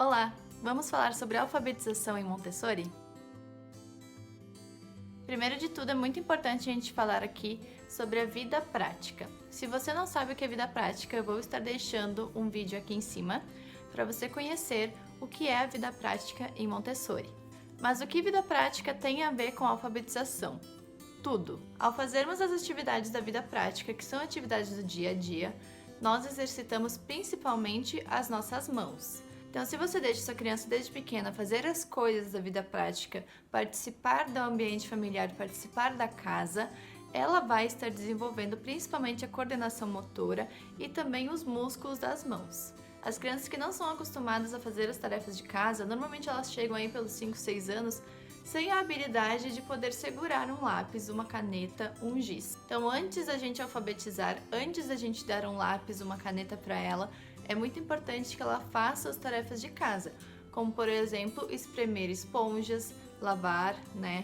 Olá! Vamos falar sobre alfabetização em Montessori? Primeiro de tudo, é muito importante a gente falar aqui sobre a vida prática. Se você não sabe o que é vida prática, eu vou estar deixando um vídeo aqui em cima para você conhecer o que é a vida prática em Montessori. Mas o que vida prática tem a ver com alfabetização? Tudo! Ao fazermos as atividades da vida prática, que são atividades do dia a dia, nós exercitamos principalmente as nossas mãos. Então, se você deixa sua criança desde pequena fazer as coisas da vida prática, participar do ambiente familiar, participar da casa, ela vai estar desenvolvendo principalmente a coordenação motora e também os músculos das mãos. As crianças que não são acostumadas a fazer as tarefas de casa, normalmente elas chegam aí pelos 5, 6 anos sem a habilidade de poder segurar um lápis, uma caneta, um giz. Então, antes da gente alfabetizar, antes da gente dar um lápis, uma caneta para ela, é muito importante que ela faça as tarefas de casa, como por exemplo, espremer esponjas, lavar,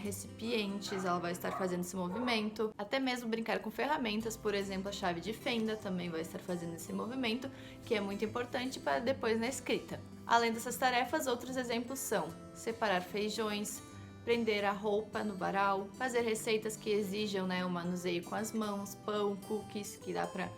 recipientes, ela vai estar fazendo esse movimento, até mesmo brincar com ferramentas, por exemplo, a chave de fenda também vai estar fazendo esse movimento, que é muito importante para depois na escrita. Além dessas tarefas, outros exemplos são separar feijões, prender a roupa no varal, fazer receitas que exijam o manuseio com as mãos, pão, cookies, que dá para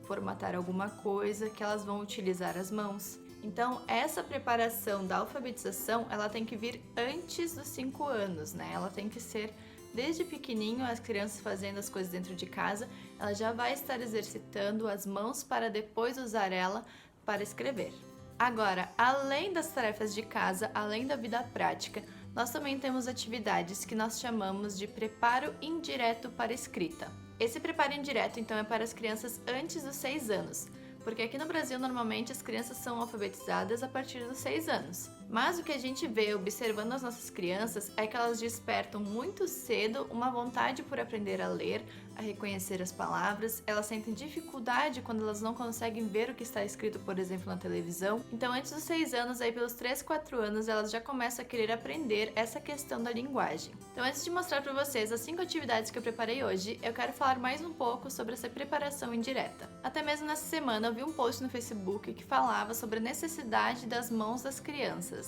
formatar alguma coisa, que elas vão utilizar as mãos. Então, essa preparação da alfabetização, ela tem que vir antes dos 5 anos, Ela tem que ser desde pequenininho, as crianças fazendo as coisas dentro de casa, ela já vai estar exercitando as mãos para depois usar ela para escrever. Agora, além das tarefas de casa, além da vida prática, nós também temos atividades que nós chamamos de preparo indireto para escrita. Esse preparo indireto, então, é para as crianças antes dos 6 anos, porque aqui no Brasil, normalmente, as crianças são alfabetizadas a partir dos 6 anos. Mas o que a gente vê observando as nossas crianças é que elas despertam muito cedo uma vontade por aprender a ler, a reconhecer as palavras, elas sentem dificuldade quando elas não conseguem ver o que está escrito, por exemplo, na televisão. Então, antes dos 6 anos, aí pelos 3, 4 anos, elas já começam a querer aprender essa questão da linguagem. Então, antes de mostrar para vocês as 5 atividades que eu preparei hoje, eu quero falar mais um pouco sobre essa preparação indireta. Até mesmo nessa semana, eu vi um post no Facebook que falava sobre a necessidade das mãos das crianças,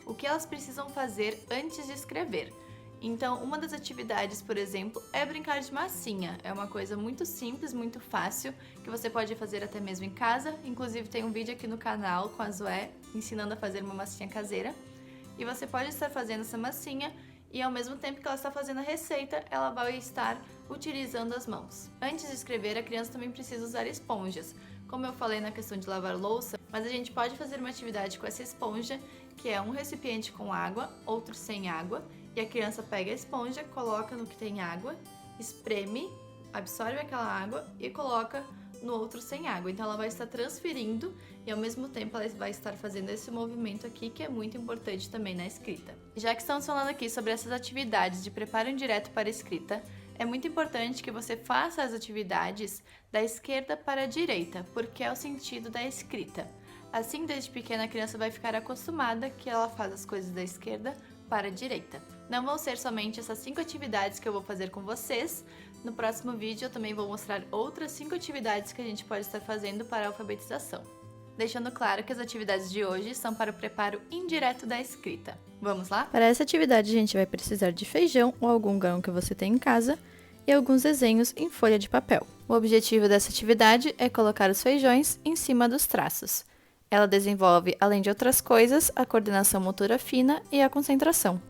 O que elas precisam fazer antes de escrever. Então, uma das atividades, por exemplo, é brincar de massinha. É uma coisa muito simples, muito fácil, que você pode fazer até mesmo em casa. Inclusive, tem um vídeo aqui no canal com a Zoé ensinando a fazer uma massinha caseira. E você pode estar fazendo essa massinha e, ao mesmo tempo que ela está fazendo a receita, ela vai estar utilizando as mãos. Antes de escrever, a criança também precisa usar esponjas. Como eu falei na questão de lavar louça, mas a gente pode fazer uma atividade com essa esponja, que é um recipiente com água, outro sem água, e a criança pega a esponja, coloca no que tem água, espreme, absorve aquela água e coloca no outro sem água. Então ela vai estar transferindo e ao mesmo tempo ela vai estar fazendo esse movimento aqui, que é muito importante também na escrita. Já que estamos falando aqui sobre essas atividades de preparo indireto para a escrita, é muito importante que você faça as atividades da esquerda para a direita, porque é o sentido da escrita. Assim, desde pequena, a criança vai ficar acostumada que ela faz as coisas da esquerda para a direita. Não vão ser somente essas 5 atividades que eu vou fazer com vocês. No próximo vídeo eu também vou mostrar outras 5 atividades que a gente pode estar fazendo para a alfabetização. Deixando claro que as atividades de hoje são para o preparo indireto da escrita. Vamos lá? Para essa atividade a gente vai precisar de feijão ou algum grão que você tem em casa e alguns desenhos em folha de papel. O objetivo dessa atividade é colocar os feijões em cima dos traços. Ela desenvolve, além de outras coisas, a coordenação motora fina e a concentração.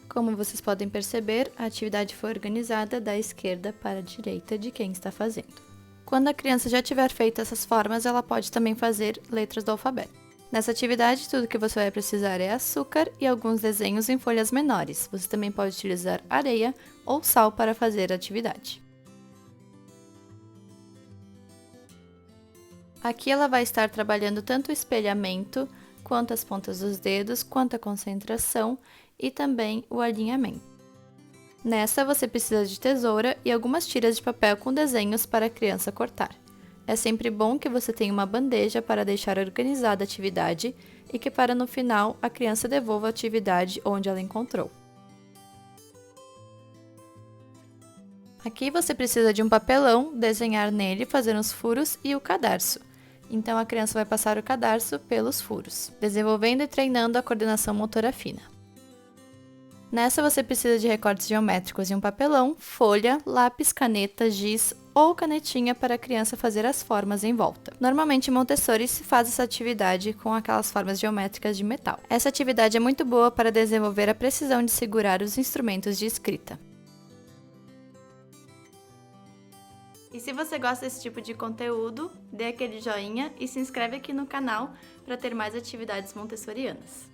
Como vocês podem perceber, a atividade foi organizada da esquerda para a direita de quem está fazendo. Quando a criança já tiver feito essas formas, ela pode também fazer letras do alfabeto. Nessa atividade, tudo que você vai precisar é açúcar e alguns desenhos em folhas menores. Você também pode utilizar areia ou sal para fazer a atividade. Aqui ela vai estar trabalhando tanto o espelhamento, quanto as pontas dos dedos, quanto a concentração e também o alinhamento. Nessa você precisa de tesoura e algumas tiras de papel com desenhos para a criança cortar. É sempre bom que você tenha uma bandeja para deixar organizada a atividade e que para no final a criança devolva a atividade onde ela encontrou. Aqui você precisa de um papelão, desenhar nele, fazer os furos e o cadarço. então a criança vai passar o cadarço pelos furos, desenvolvendo e treinando a coordenação motora fina. Nessa você precisa de recortes geométricos e um papelão, folha, lápis, caneta, giz ou canetinha para a criança fazer as formas em volta. Normalmente em Montessori se faz essa atividade com aquelas formas geométricas de metal. Essa atividade é muito boa para desenvolver a precisão de segurar os instrumentos de escrita. E se você gosta desse tipo de conteúdo, dê aquele joinha e se inscreve aqui no canal para ter mais atividades montessorianas.